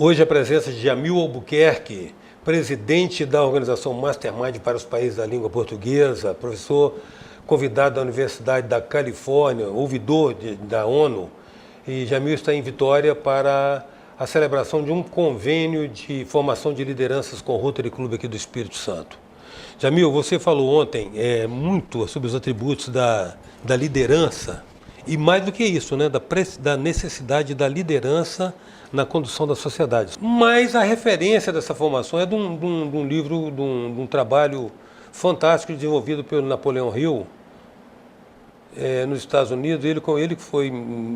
Hoje a presença de Jamil Albuquerque, presidente da organização Mastermind para os Países da Língua Portuguesa, professor convidado da Universidade da Califórnia, ouvidor da ONU. E Jamil está em Vitória para a celebração de um convênio de formação de lideranças com o Rotary Club aqui do Espírito Santo. Jamil, você falou ontem muito sobre os atributos da liderança e mais do que isso, né, da necessidade da liderança na condução da sociedade. Mas a referência dessa formação é de um livro, de um trabalho fantástico desenvolvido pelo Napoleão Hill, nos Estados Unidos. Ele que foi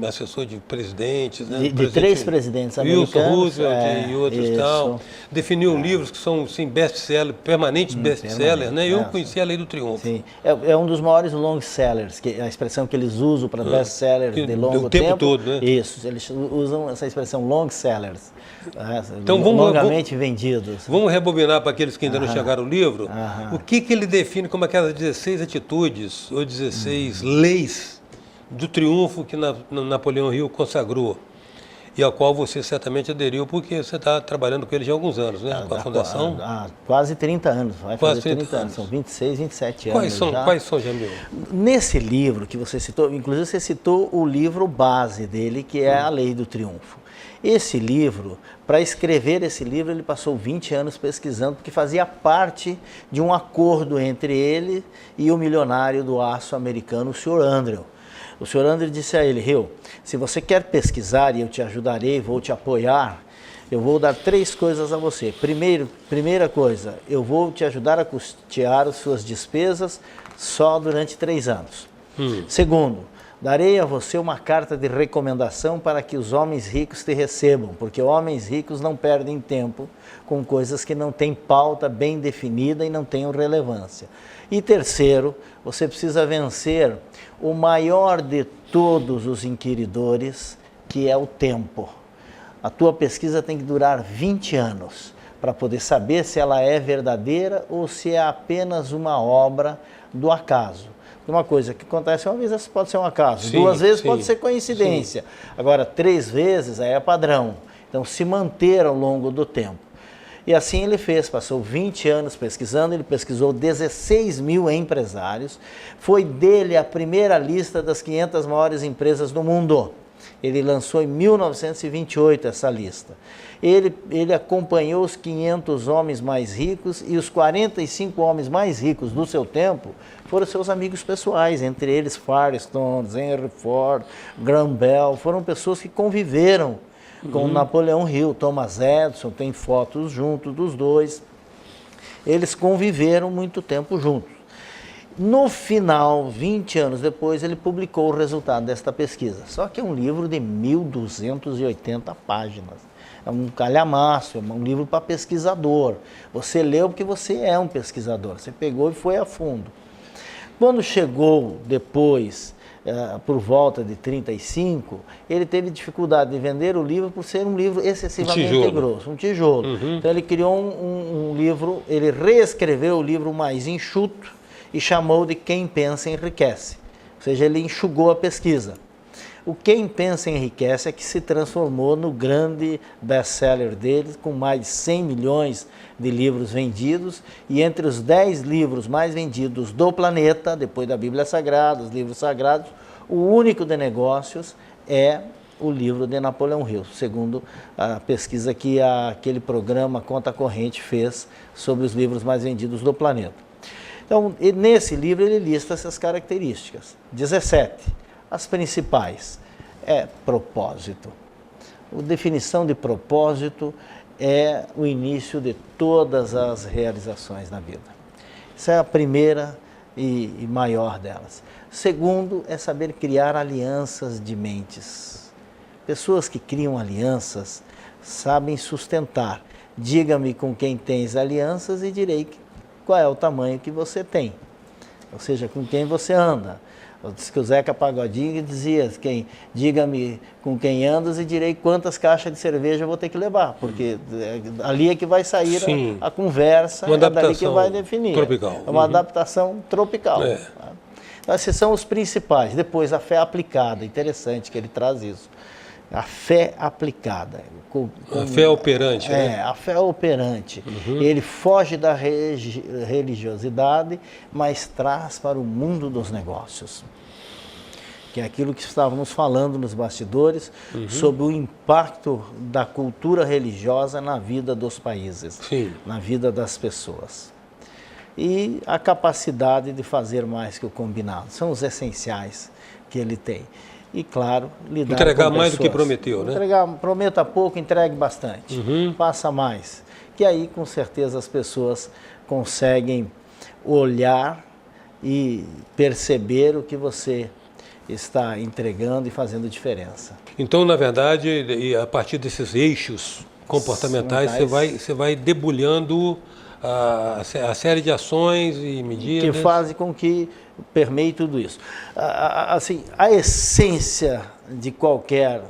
assessor de presidentes, né? De três presidentes americanos. Wilson Roosevelt e outros tal. Definiu livros que são sim, best-sellers, permanentes best-sellers, né? Eu conheci a Lei do Triunfo. Sim. É um dos maiores long sellers, que a expressão que eles usam para best-sellers de longo tempo. O tempo todo, né? Isso, eles usam essa expressão long sellers. Então, longamente vendidos. Vamos rebobinar para aqueles que ainda não chegaram ao livro. O que ele define como aquelas 16 atitudes ou 16 leis do triunfo que Napoleão Hill consagrou e ao qual você certamente aderiu porque você está trabalhando com ele já há alguns anos, né? Com a Fundação. Há quase 30 anos, vai fazer 30 anos. São 26, 27 anos Quais são, Jamil? Nesse livro que você citou, inclusive você citou o livro base dele, que é A Lei do Triunfo. Esse livro, para escrever esse livro, ele passou 20 anos pesquisando, porque fazia parte de um acordo entre ele e o milionário do aço americano, o Sr. Andrew. O Sr. Andrew disse a ele: Hill, se você quer pesquisar e eu te ajudarei, vou te apoiar, eu vou dar 3 coisas a você. Primeira coisa, eu vou te ajudar a custear as suas despesas só durante 3 anos. Segundo, darei a você uma carta de recomendação para que os homens ricos te recebam, porque homens ricos não perdem tempo com coisas que não têm pauta bem definida e não tenham relevância. E terceiro, você precisa vencer o maior de todos os inquiridores, que é o tempo. A tua pesquisa tem que durar 20 anos para poder saber se ela é verdadeira ou se é apenas uma obra do acaso. Uma coisa que acontece uma vez pode ser um acaso, 2 vezes pode ser coincidência. Agora, 3 vezes aí é padrão. Então, se manter ao longo do tempo. E assim ele fez, passou 20 anos pesquisando, ele pesquisou 16 mil empresários. Foi dele a primeira lista das 500 maiores empresas do mundo. Ele lançou em 1928 essa lista. Ele acompanhou os 500 homens mais ricos e os 45 homens mais ricos do seu tempo foram seus amigos pessoais, entre eles Firestone, Henry Ford, Graham Bell, foram pessoas que conviveram com Napoleão Hill, Thomas Edison, tem fotos juntos dos dois. Eles conviveram muito tempo juntos. No final, 20 anos depois, ele publicou o resultado desta pesquisa. Só que é um livro de 1.280 páginas. É um calhamaço, é um livro para pesquisador. Você leu porque você é um pesquisador. Você pegou e foi a fundo. Quando chegou depois, por volta de 35, ele teve dificuldade de vender o livro por ser um livro excessivamente grosso, um tijolo. Então ele criou um livro, ele reescreveu o livro mais enxuto e chamou de Quem Pensa Enriquece. Ou seja, ele enxugou a pesquisa. O Quem Pensa Enriquece é que se transformou no grande best-seller dele, com mais de 100 milhões de livros vendidos, e entre os 10 livros mais vendidos do planeta, depois da Bíblia Sagrada, os livros sagrados, o único de negócios é o livro de Napoleão Hill, segundo a pesquisa que aquele programa Conta Corrente fez sobre os livros mais vendidos do planeta. Então, nesse livro ele lista essas características. 17. As principais é propósito. A definição de propósito é o início de todas as realizações na vida. Essa é a primeira e maior delas. Segundo, é saber criar alianças de mentes. Pessoas que criam alianças sabem sustentar. Diga-me com quem tens alianças e direi qual é o tamanho que você tem. Ou seja, com quem você anda. Diz que o Zeca Pagodinho dizia: diga-me com quem andas e direi quantas caixas de cerveja eu vou ter que levar, porque ali é que vai sair a conversa, é dali que vai definir. Tropical. É uma adaptação tropical. Então, esses são os principais. Depois, a fé aplicada, interessante que ele traz isso. A fé aplicada. A fé operante, né? A fé operante. Ele foge da religiosidade, mas traz para o mundo dos negócios. Que é aquilo que estávamos falando nos bastidores, sobre o impacto da cultura religiosa na vida dos países, na vida das pessoas. E a capacidade de fazer mais que o combinado. São os essenciais que ele tem. E, claro, lidar entregar com mais do que pessoas. prometeu, né? Prometa pouco, entregue bastante. Faça mais. Que aí, com certeza, as pessoas conseguem olhar e perceber o que você está entregando e fazendo diferença. Então, na verdade, a partir desses eixos comportamentais, você vai debulhando a série de ações e medidas que fazem com que permeie tudo isso. Assim, a essência de qualquer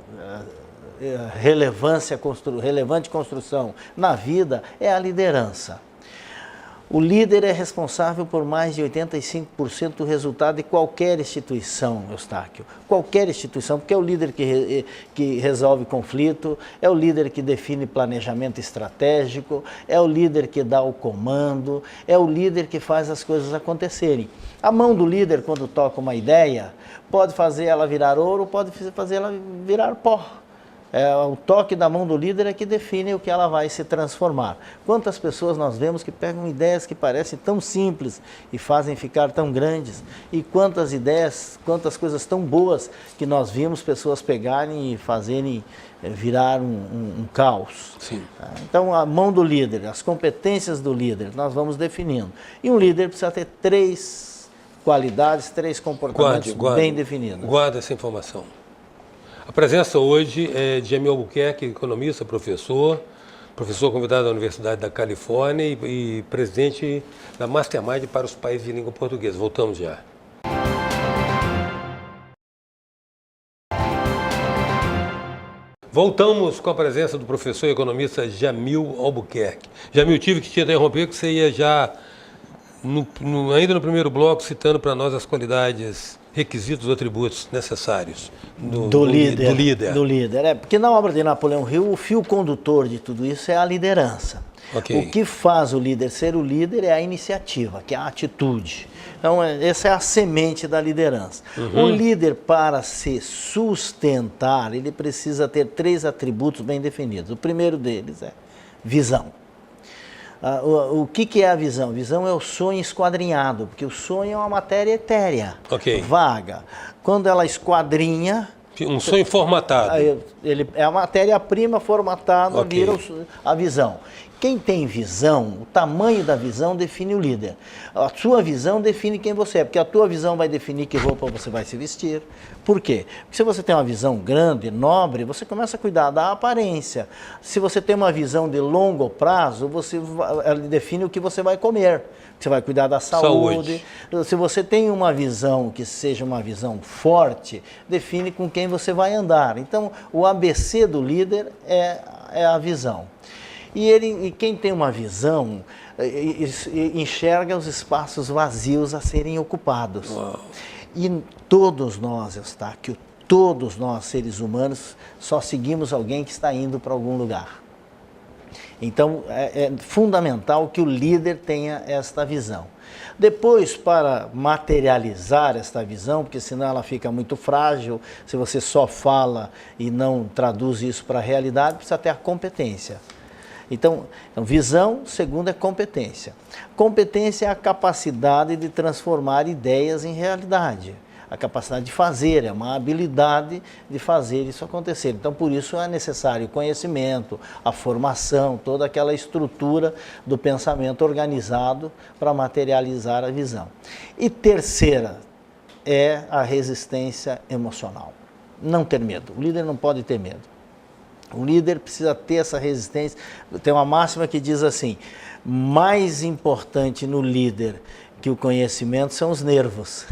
relevante construção na vida é a liderança. O líder é responsável por mais de 85% do resultado de qualquer instituição, Eustáquio. Qualquer instituição, porque é o líder que resolve conflito, é o líder que define planejamento estratégico, é o líder que dá o comando, é o líder que faz as coisas acontecerem. A mão do líder, quando toca uma ideia, pode fazer ela virar ouro, pode fazer ela virar pó. O toque da mão do líder é que define o que ela vai se transformar. Quantas pessoas nós vemos que pegam ideias que parecem tão simples e fazem ficar tão grandes, e quantas ideias, quantas coisas tão boas que nós vimos pessoas pegarem e fazerem virar um caos. Sim. Então, a mão do líder, as competências do líder, nós vamos definindo. E um líder precisa ter 3 qualidades, 3 comportamentos bem definidos. Guarda essa informação. A presença hoje é de Jamil Albuquerque, economista, professor convidado da Universidade da Califórnia e presidente da Mastermind para os países de língua portuguesa. Voltamos já. Voltamos com a presença do professor e economista Jamil Albuquerque. Jamil, tive que te interromper, porque você ia já, ainda no primeiro bloco, citando para nós as qualidades, requisitos, atributos necessários do líder. Porque na obra de Napoleão Hill, o fio condutor de tudo isso é a liderança. Okay. O que faz o líder ser o líder é a iniciativa, que é a atitude. Então, essa é a semente da liderança. O líder, para se sustentar, ele precisa ter 3 atributos bem definidos. O primeiro deles é visão. O que é a visão? Visão é o sonho esquadrinhado, porque o sonho é uma matéria etérea, vaga. Quando ela esquadrinha... Um sonho formatado. É a matéria-prima formatada, vira a visão. Quem tem visão, o tamanho da visão define o líder. A sua visão define quem você é, porque a tua visão vai definir que roupa você vai se vestir. Por quê? Porque se você tem uma visão grande, nobre, você começa a cuidar da aparência. Se você tem uma visão de longo prazo, ela define o que você vai comer. Você vai cuidar da saúde. Se você tem uma visão que seja uma visão forte, define com quem você vai andar. Então, o ABC do líder é a visão. E quem tem uma visão, enxerga os espaços vazios a serem ocupados. Uau. E todos nós, Eustáquio, todos nós, seres humanos, só seguimos alguém que está indo para algum lugar. Então, é fundamental que o líder tenha esta visão. Depois, para materializar esta visão, porque senão ela fica muito frágil, se você só fala e não traduz isso para a realidade, precisa ter a competência. Então, visão, segundo é competência. Competência é a capacidade de transformar ideias em realidade. A capacidade de fazer, é uma habilidade de fazer isso acontecer. Então, por isso é necessário o conhecimento, a formação, toda aquela estrutura do pensamento organizado para materializar a visão. E terceira é a resistência emocional. Não ter medo. O líder não pode ter medo. O líder precisa ter essa resistência. Tem uma máxima que diz assim: mais importante no líder que o conhecimento são os nervos.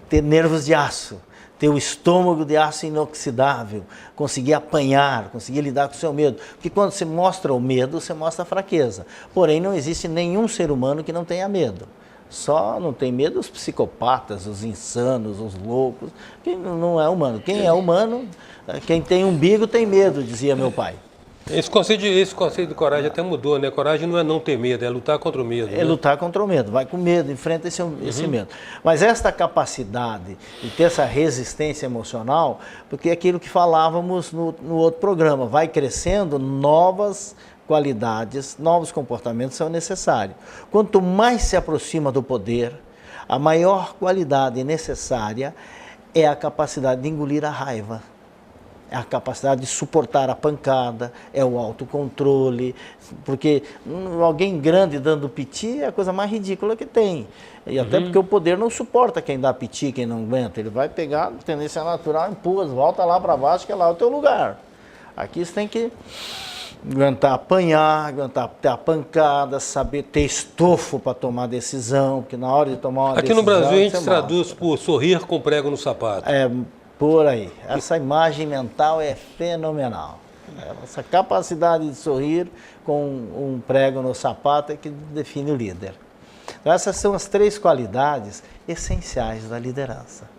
Ter nervos de aço, ter o estômago de aço inoxidável, conseguir apanhar, conseguir lidar com o seu medo. Porque quando você mostra o medo, você mostra a fraqueza. Porém, não existe nenhum ser humano que não tenha medo. Só não tem medo os psicopatas, os insanos, os loucos. Quem não é humano. Quem é humano, quem tem umbigo tem medo, dizia meu pai. Esse conceito de coragem até mudou, né? Coragem não é não ter medo, é lutar contra o medo. É né? lutar contra o medo, vai com medo, enfrenta esse medo. Mas esta capacidade de ter essa resistência emocional, porque é aquilo que falávamos no outro programa, vai crescendo, novas qualidades, novos comportamentos são necessários. Quanto mais se aproxima do poder, a maior qualidade necessária é a capacidade de engolir a raiva. É a capacidade de suportar a pancada, é o autocontrole, porque alguém grande dando piti é a coisa mais ridícula que tem. E até porque o poder não suporta quem dá piti, quem não aguenta. Ele vai pegar, tendência natural, empurra, volta lá para baixo, que é lá o teu lugar. Aqui você tem que aguentar apanhar, aguentar ter a pancada, saber ter estofo para tomar decisão, porque na hora de tomar uma Aqui decisão... no Brasil a gente você traduz por sorrir com prego no sapato. É por aí. Essa imagem mental é fenomenal. Essa capacidade de sorrir com um prego no sapato é que define o líder. Então, essas são as 3 qualidades essenciais da liderança,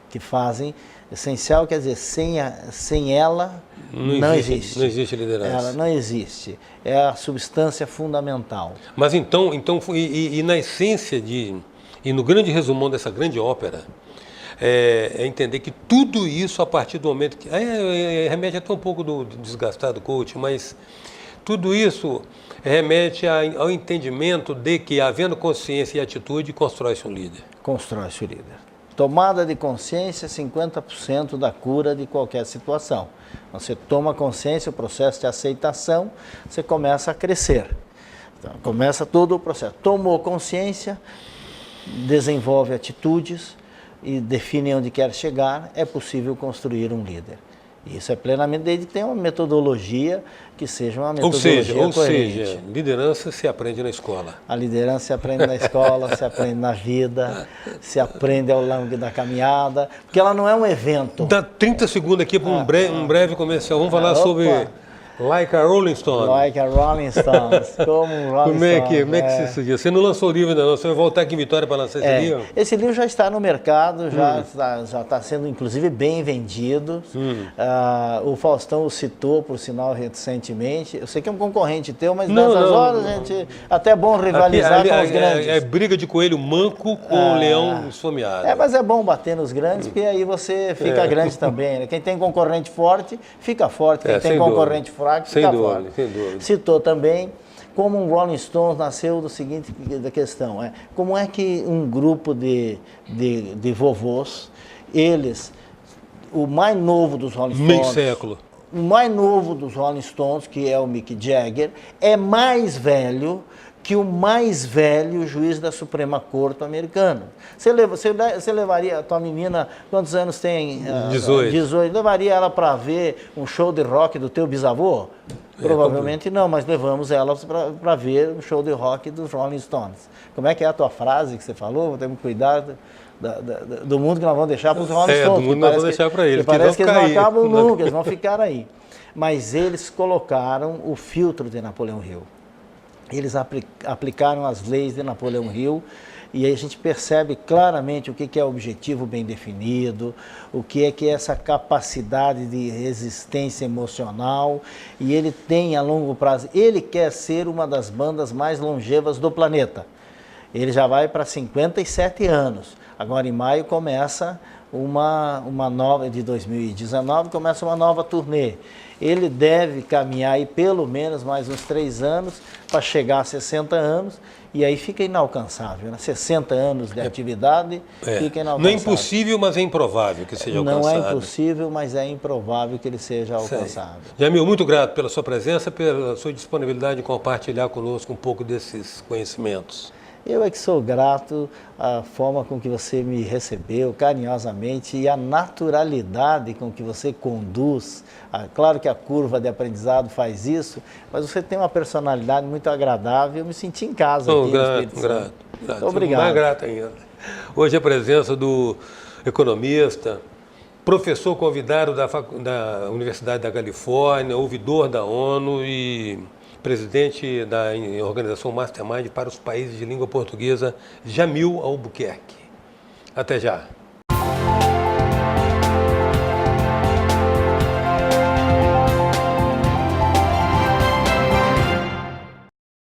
que fazem... Essencial quer dizer, sem ela não existe. Não existe liderança. Ela não existe. É a substância fundamental. Mas então na essência e no grande resumão dessa grande ópera, é entender que tudo isso a partir do momento que... remete até um pouco do desgastado coach, mas tudo isso remete ao entendimento de que, havendo consciência e atitude, constrói-se um líder. Constrói-se o líder. Tomada de consciência é 50% da cura de qualquer situação. Você toma consciência, o processo de aceitação, você começa a crescer. Então, começa todo o processo. Tomou consciência, desenvolve atitudes e define onde quer chegar, é possível construir um líder. Isso é plenamente, desde que tenha uma metodologia que seja uma metodologia Ou coerente. seja, liderança se aprende na escola. A liderança se aprende na escola, se aprende na vida, se aprende ao longo da caminhada, porque ela não é um evento. Dá 30 segundos aqui para um breve comercial. Vamos falar sobre Like a Rolling Stone. Like a Rolling Stones, como um Rolling Como é que Stones. se diz? Você não lançou o livro ainda não, você vai voltar aqui em Vitória para lançar esse livro? Esse livro já está no mercado, já está sendo inclusive bem vendido. O Faustão o citou, por sinal, recentemente. Eu sei que é um concorrente teu, mas nessas horas, gente, até é bom rivalizar com os grandes. É briga de coelho manco com o leão esfomeado. Mas é bom bater nos grandes, porque aí você fica grande também. Né? Quem tem concorrente forte, fica forte. Quem tem concorrente fraco, fica forte. Sem dúvida. Citou também como um Rolling Stones nasceu do seguinte da questão, como é que um grupo de vovôs, eles, o mais novo dos Rolling Stones... Meio século. O mais novo dos Rolling Stones, que é o Mick Jagger, é mais velho que o mais velho juiz da Suprema Corte americana. Você levaria a tua menina, quantos anos tem? 18. 18. Levaria ela para ver um show de rock do teu bisavô? Provavelmente não, mas levamos ela para ver um show de rock dos Rolling Stones. Como é que é a tua frase que você falou? Vou ter muito cuidado do mundo que nós vamos deixar para os Rolling Stones. Do mundo nós vamos deixar para eles. Parece que eles não acabam nunca, eles vão ficar aí. Mas eles colocaram o filtro de Napoleão Hill. Eles aplicaram as leis de Napoleão Hill e aí a gente percebe claramente o que é o objetivo bem definido, o que é essa capacidade de resistência emocional, e ele tem a longo prazo, ele quer ser uma das bandas mais longevas do planeta. Ele já vai para 57 anos. Agora em maio começa uma nova, de 2019, começa uma nova turnê. Ele deve caminhar aí pelo menos mais uns 3 anos para chegar a 60 anos e aí fica inalcançável, né? 60 anos de atividade fica inalcançável. Não é impossível, mas é improvável que seja alcançado. Não é impossível, mas é improvável que ele seja alcançável. Jamil, muito grato pela sua presença, pela sua disponibilidade de compartilhar conosco um pouco desses conhecimentos. Eu é que sou grato à forma com que você me recebeu, carinhosamente, e a naturalidade com que você conduz. Claro que a curva de aprendizado faz isso, mas você tem uma personalidade muito agradável. Eu me senti em casa aqui no Espírito Santo. Grato. Obrigado. Mais grato ainda. Hoje a presença do economista, professor convidado da Universidade da Califórnia, ouvidor da ONU e presidente da organização Mastermind para os países de língua portuguesa, Jamil Albuquerque. Até já.